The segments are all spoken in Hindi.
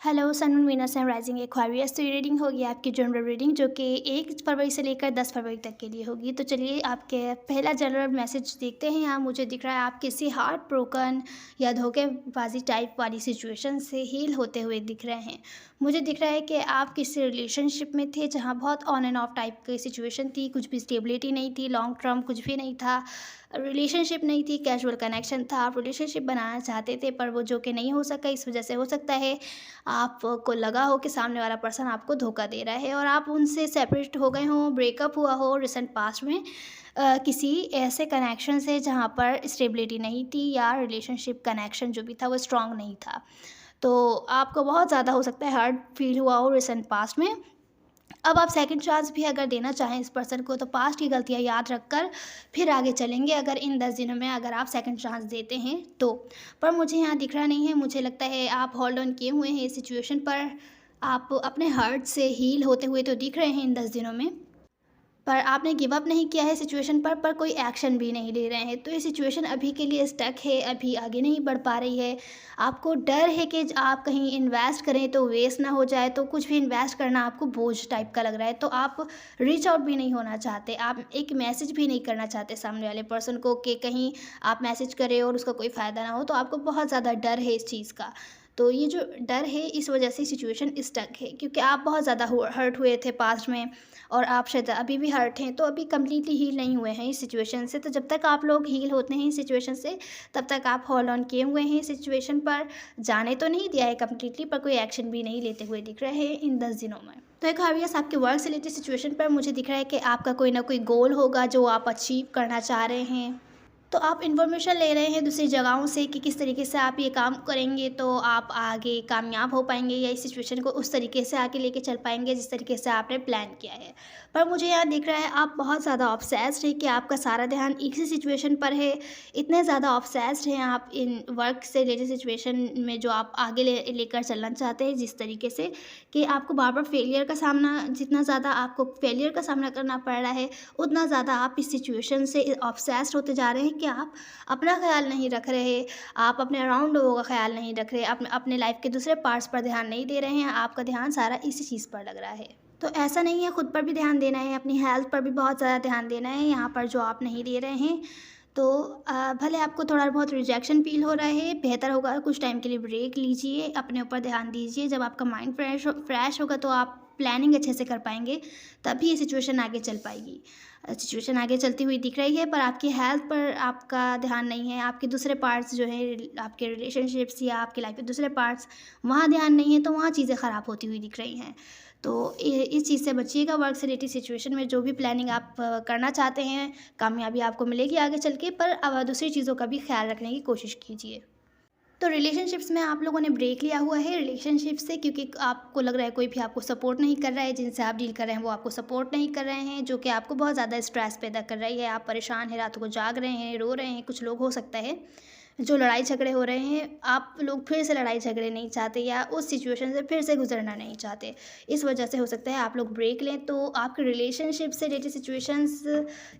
हेलो सन मीना सन राइजिंग एक्वेरियस। तो ये रीडिंग होगी आपकी जनरल रीडिंग जो कि 1 फरवरी से लेकर 10 फरवरी तक के लिए होगी। तो चलिए आपके पहला जनरल मैसेज देखते हैं। यहाँ मुझे दिख रहा है आप किसी हार्ट ब्रोकन या धोखेबाजी टाइप वाली सिचुएशन से हील होते हुए दिख रहे हैं। मुझे दिख रहा है कि आप किसी रिलेशनशिप में थे जहाँ बहुत ऑन एंड ऑफ टाइप की सिचुएशन थी, कुछ भी स्टेबिलिटी नहीं थी, लॉन्ग टर्म कुछ भी नहीं था, रिलेशनशिप नहीं थी, कैजुअल कनेक्शन था। आप रिलेशनशिप बनाना चाहते थे पर वो जो कि नहीं हो सका। इस वजह से हो सकता है आपको लगा हो कि सामने वाला पर्सन आपको धोखा दे रहा है और आप उनसे सेपरेट हो गए हों, ब्रेकअप हुआ हो रिसेंट पास्ट में किसी ऐसे कनेक्शन से जहाँ पर स्टेबिलिटी नहीं थी या रिलेशनशिप कनेक्शन जो भी था वो स्ट्रांग नहीं था। तो आपको बहुत ज़्यादा हो सकता है हर्ट फील हुआ हो रिसेंट पास्ट में। अब आप सेकंड चांस भी अगर देना चाहें इस पर्सन को तो पास्ट की गलतियाँ याद रखकर फिर आगे चलेंगे, अगर इन 10 दिनों में अगर आप सेकंड चांस देते हैं तो। पर मुझे यहाँ दिख रहा नहीं है, मुझे लगता है आप होल्ड ऑन किए हुए हैं इस सिचुएशन पर। आप अपने हर्ट से हील होते हुए तो दिख रहे हैं इन 10 दिनों में, पर आपने गिव अप नहीं किया है सिचुएशन पर कोई एक्शन भी नहीं ले रहे हैं। तो ये सिचुएशन अभी के लिए स्टक है, अभी आगे नहीं बढ़ पा रही है। आपको डर है कि आप कहीं इन्वेस्ट करें तो वेस्ट ना हो जाए, तो कुछ भी इन्वेस्ट करना आपको बोझ टाइप का लग रहा है। तो आप रीच आउट भी नहीं होना चाहते, आप एक मैसेज भी नहीं करना चाहते सामने वाले पर्सन को कि कहीं आप मैसेज करें और उसका कोई फ़ायदा ना हो। तो आपको बहुत ज़्यादा डर है इस चीज़ का। तो ये जो डर है इस वजह से सिचुएशन स्टक है, क्योंकि आप बहुत ज़्यादा हर्ट हुए थे पास्ट में और आप शायद अभी भी हर्ट हैं, तो अभी कम्प्लीटली हील नहीं हुए हैं इस सिचुएशन से। तो जब तक आप लोग हील होते हैं इस सिचुएशन से तब तक आप होल्ड ऑन किए हुए हैं इस सिचुएशन पर। जाने तो नहीं दिया है कम्प्लीटली, पर कोई एक्शन भी नहीं लेते हुए दिख रहे हैं इन 10 दिनों में। तो एक हावियस आपके वर्क से रिलेटेड सिचुएशन पर मुझे दिख रहा है कि आपका कोई ना कोई गोल होगा जो आप अचीव करना चाह रहे हैं। तो आप इन्फॉर्मेशन ले रहे हैं दूसरी जगहों से कि किस तरीके से आप ये काम करेंगे तो आप आगे कामयाब हो पाएंगे या इस सिचुएशन को उस तरीके से आगे लेके चल पाएंगे जिस तरीके से आपने प्लान किया है। पर मुझे यहाँ दिख रहा है आप बहुत ज़्यादा ऑब्सेस्ड है कि आपका सारा ध्यान एक ही सिचुएशन पर है। इतने ज़्यादा ऑब्सेस्ड हैं आप इन वर्क से रिलेटेड सिचुएशन में जो आप आगे लेकर चलना चाहते हैं जिस तरीके से कि आपको बार बार फेलियर का सामना, जितना ज़्यादा आपको फेलियर का सामना करना पड़ रहा है उतना ज़्यादा आप इस सिचुएशन से ऑब्सेस्ड होते जा रहे हैं कि आप अपना ख्याल नहीं रख रहे, आप अपने अराउंड लोगों का ख्याल नहीं रख रहे, अपने लाइफ के दूसरे पार्ट्स पर ध्यान नहीं दे रहे हैं। आपका ध्यान सारा इसी चीज़ पर लग रहा है। तो ऐसा नहीं है, खुद पर भी ध्यान देना है, अपनी हेल्थ पर भी बहुत ज़्यादा ध्यान देना है यहाँ पर जो आप नहीं दे रहे हैं। तो भले आपको थोड़ा बहुत रिजेक्शन फील हो रहा है, बेहतर होगा कुछ टाइम के लिए ब्रेक लीजिए, अपने ऊपर ध्यान दीजिए। जब आपका माइंड फ्रेश होगा तो आप प्लानिंग अच्छे से कर पाएंगे, तभी ये सिचुएशन आगे चल पाएगी। सिचुएशन आगे चलती हुई दिख रही है पर आपकी हेल्थ पर आपका ध्यान नहीं है, आपके दूसरे पार्ट्स जो हैं आपके रिलेशनशिप्स या आपकी लाइफ के दूसरे पार्ट्स वहाँ ध्यान नहीं है, तो वहाँ चीज़ें ख़राब होती हुई दिख रही हैं। तो इस चीज़ से बचिएगा। वर्क से रिलेटेड सिचुएशन में जो भी प्लानिंग आप करना चाहते हैं कामयाबी आपको मिलेगी आगे चल के, पर अब दूसरी चीज़ों का भी ख्याल रखने की कोशिश कीजिए। तो रिलेशनशिप्स में आप लोगों ने ब्रेक लिया हुआ है रिलेशनशिप से, क्योंकि आपको लग रहा है कोई भी आपको सपोर्ट नहीं कर रहा है, जिनसे आप डील कर रहे हैं वो आपको सपोर्ट नहीं कर रहे हैं, जो कि आपको बहुत ज़्यादा स्ट्रेस पैदा कर रही है। आप परेशान हैं, रातों को जाग रहे हैं, रो रहे हैं। कुछ लोग हो सकता है जो लड़ाई झगड़े हो रहे हैं, आप लोग फिर से लड़ाई झगड़े नहीं चाहते या उस सिचुएशन से फिर से गुजरना नहीं चाहते। इस वजह से हो सकता है आप लोग ब्रेक लें। तो आपके रिलेशनशिप से रिलेटेड सिचुएशंस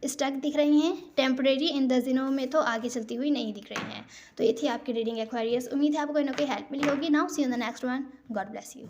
स्टक दिख रही हैं टेम्परेरी, इन 10 दिनों में तो आगे चलती हुई नहीं दिख रही हैं। तो ये थी आपकी रीडिंग एक्वेरियस। उम्मीद है आपको कोई ना कोई हेल्प मिली होगी। Now see you in the next one. God bless you.